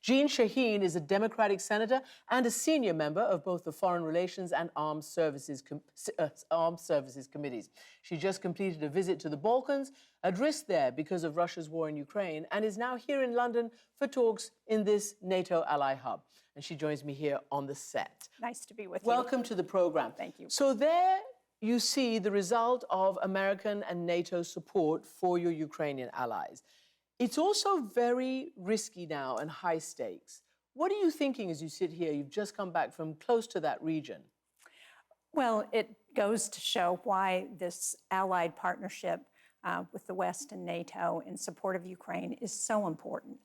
Jean Shaheen is a Democratic senator and a senior member of both the Foreign Relations and Armed Services Committees. She just completed a visit to the Balkans, at risk there because of Russia's war in Ukraine, and is now here in London for talks in this NATO ally hub. And she joins me here on the set. Nice to be with you. Welcome to the program. Thank you. So there you see the result of American and NATO support for your Ukrainian allies. It's also very risky now and high stakes. What are you thinking as you sit here? You've just come back from close to that region. Well, it goes to show why this allied partnership with the West and NATO in support of Ukraine is so important,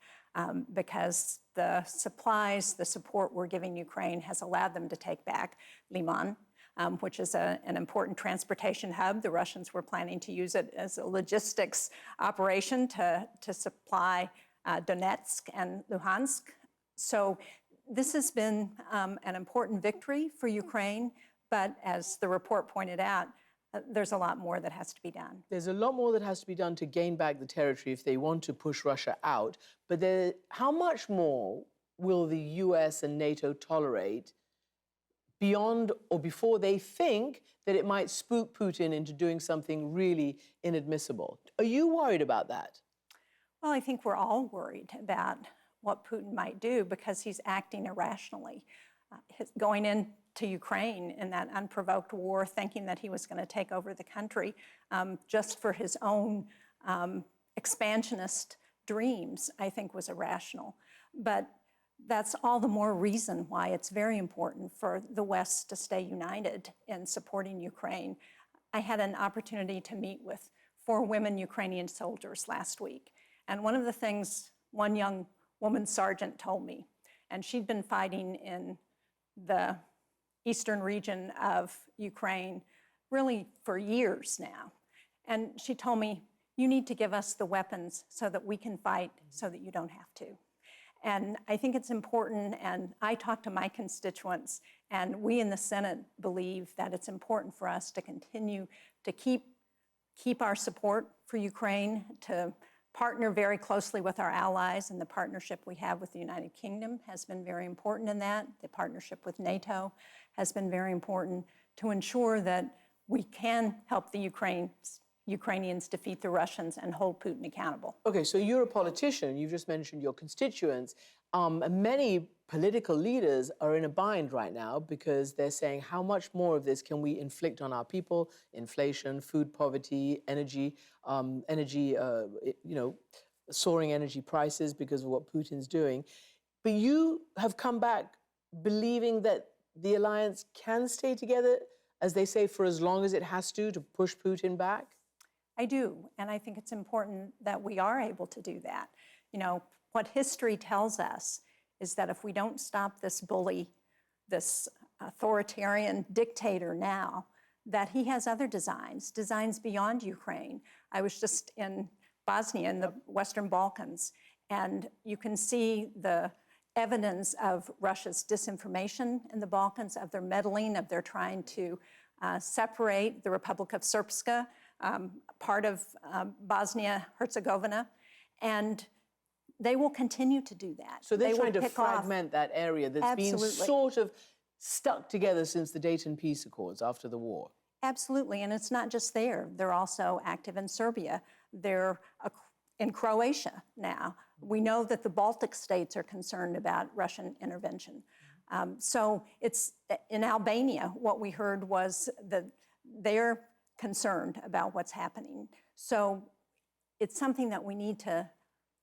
because the supplies, the support we're giving Ukraine has allowed them to take back Liman, which is an important transportation hub. The Russians were planning to use it as a logistics operation to supply Donetsk and Luhansk. So this has been an important victory for Ukraine, but as the report pointed out, there's a lot more that has to be done. There's a lot more that has to be done to gain back the territory if they want to push Russia out. But how much more will the US and NATO tolerate beyond or before they think that it might spook Putin into doing something really inadmissible? Are you worried about that? Well, I think we're all worried about what Putin might do because he's acting irrationally. Going into Ukraine in that unprovoked war, thinking that he was going to take over the country just for his own expansionist dreams, I think was irrational. But that's all the more reason why it's very important for the West to stay united in supporting Ukraine. I had an opportunity to meet with 4 women Ukrainian soldiers last week. And one of the things one young woman sergeant told me, and she'd been fighting in the eastern region of Ukraine really for years now. And she told me, you need to give us the weapons so that we can fight so that you don't have to. And I think it's important, and I talk to my constituents, and we in the Senate believe that it's important for us to continue to keep our support for Ukraine, to partner very closely with our allies, and the partnership we have with the United Kingdom has been very important in that. The partnership with NATO has been very important to ensure that we can help the Ukrainians defeat the Russians and hold Putin accountable. Okay, so you're a politician. You've just mentioned your constituents. Many political leaders are in a bind right now because they're saying, how much more of this can we inflict on our people? Inflation, food poverty, soaring energy prices because of what Putin's doing. But you have come back believing that the alliance can stay together, as they say, for as long as it has to push Putin back? I do, and I think it's important that we are able to do that. You know, what history tells us is that if we don't stop this bully, this authoritarian dictator now, that he has other designs beyond Ukraine. I was just in Bosnia, in the Western Balkans, and you can see the evidence of Russia's disinformation in the Balkans, of their meddling, of their trying to separate the Republic of Srpska, part of Bosnia-Herzegovina, and they will continue to do that. So they're trying to fragment that area that's been sort of stuck together since the Dayton Peace Accords after the war. Absolutely, and it's not just there. They're also active in Serbia. They're in Croatia now. We know that the Baltic states are concerned about Russian intervention. So it's in Albania, what we heard was that they're concerned about what's happening. So it's something that we need to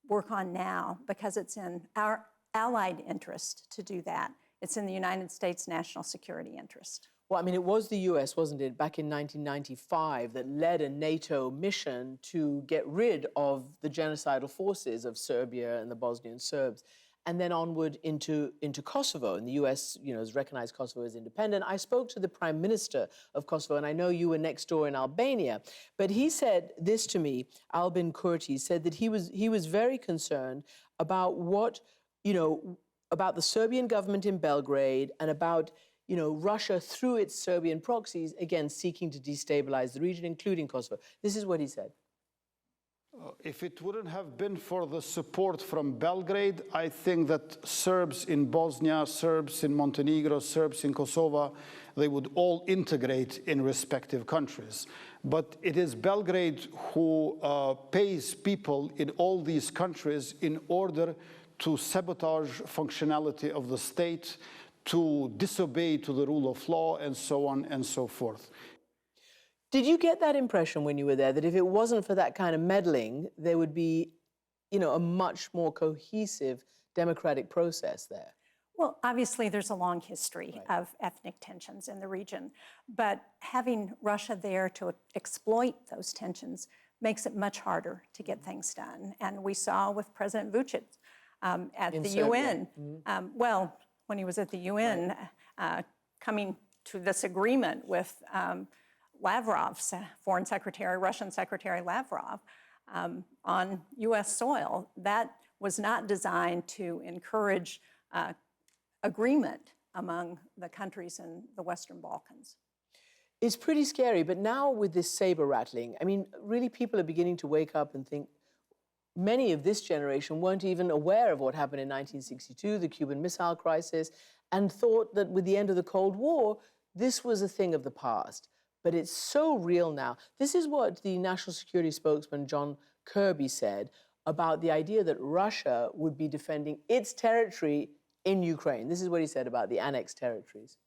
work on now because it's in our allied interest to do that. It's in the United States' national security interest. Well, I mean, it was the US, wasn't it, back in 1995 that led a NATO mission to get rid of the genocidal forces of Serbia and the Bosnian Serbs, and then onward into Kosovo. And the US, has recognized Kosovo as independent. I spoke to the Prime Minister of Kosovo, and I know you were next door in Albania, but he said this to me, Albin Kurti, said that he was very concerned about what, about the Serbian government in Belgrade and about Russia, through its Serbian proxies, again, seeking to destabilize the region, including Kosovo. This is what he said. If it wouldn't have been for the support from Belgrade, I think that Serbs in Bosnia, Serbs in Montenegro, Serbs in Kosovo, they would all integrate in respective countries. But it is Belgrade who pays people in all these countries in order to sabotage functionality of the state, to disobey to the rule of law, and so on and so forth. Did you get that impression when you were there, that if it wasn't for that kind of meddling, there would be, a much more cohesive democratic process there? Well, obviously, there's a long history of ethnic tensions in the region, but having Russia there to exploit those tensions makes it much harder to get things done. And we saw with President Vucic at the UN, well, when he was at the UN, coming to this agreement with Lavrov's foreign secretary, Russian Secretary Lavrov, on US soil. That was not designed to encourage agreement among the countries in the Western Balkans. It's pretty scary, but now with this saber rattling, I mean, really people are beginning to wake up and think many of this generation weren't even aware of what happened in 1962, the Cuban Missile Crisis, and thought that with the end of the Cold War, this was a thing of the past. But it's so real now. This is what the national security spokesman, John Kirby, said about the idea that Russia would be defending its territory in Ukraine. This is what he said about the annexed territories.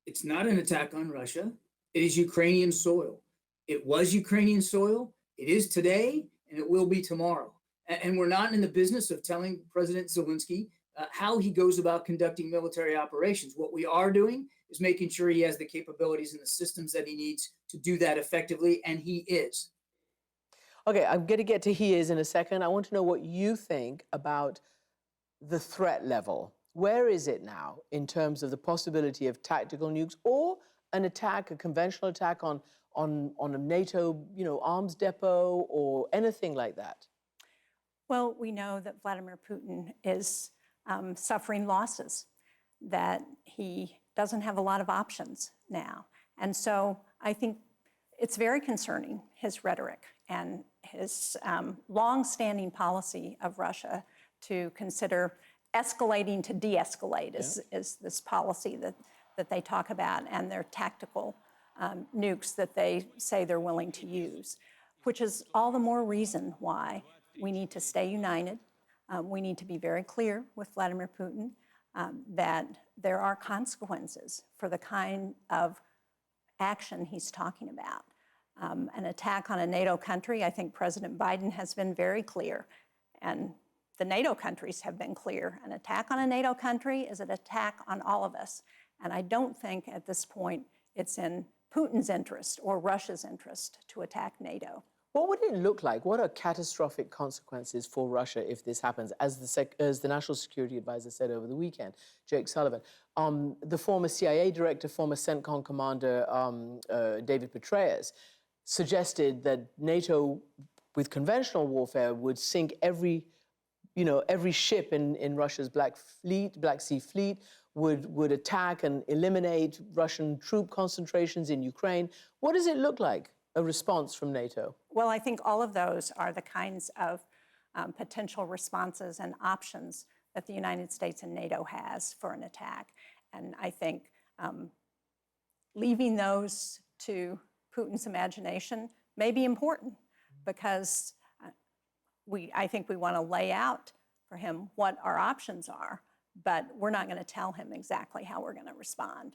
It's not an attack on Russia. It is Ukrainian soil. It was Ukrainian soil. It is today, and it will be tomorrow. And we're not in the business of telling President Zelensky how he goes about conducting military operations. What we are doing is making sure he has the capabilities and the systems that he needs to do that effectively, and he is. Okay, I'm going to get to he is in a second. I want to know what you think about the threat level. Where is it now in terms of the possibility of tactical nukes or an attack, a conventional attack on a NATO, arms depot or anything like that? Well, we know that Vladimir Putin is suffering losses, that he doesn't have a lot of options now. And so I think it's very concerning, his rhetoric and his long-standing policy of Russia to consider escalating to de-escalate is this policy that they talk about, and their tactical nukes that they say they're willing to use, which is all the more reason why we need to stay united. We need to be very clear with Vladimir Putin that there are consequences for the kind of action he's talking about. An attack on a NATO country, I think President Biden has been very clear, and the NATO countries have been clear. An attack on a NATO country is an attack on all of us. And I don't think at this point it's in Putin's interest or Russia's interest to attack NATO. What would it look like? What are catastrophic consequences for Russia if this happens? As the National Security Advisor said over the weekend, Jake Sullivan, the former CIA director, former CENTCOM commander, David Petraeus, suggested that NATO, with conventional warfare, would sink every ship in Russia's Black Sea Fleet, would attack and eliminate Russian troop concentrations in Ukraine. What does it look like, a response from NATO? Well, I think all of those are the kinds of potential responses and options that the United States and NATO has for an attack. And I think leaving those to Putin's imagination may be important, because I think we want to lay out for him what our options are, but we're not going to tell him exactly how we're going to respond.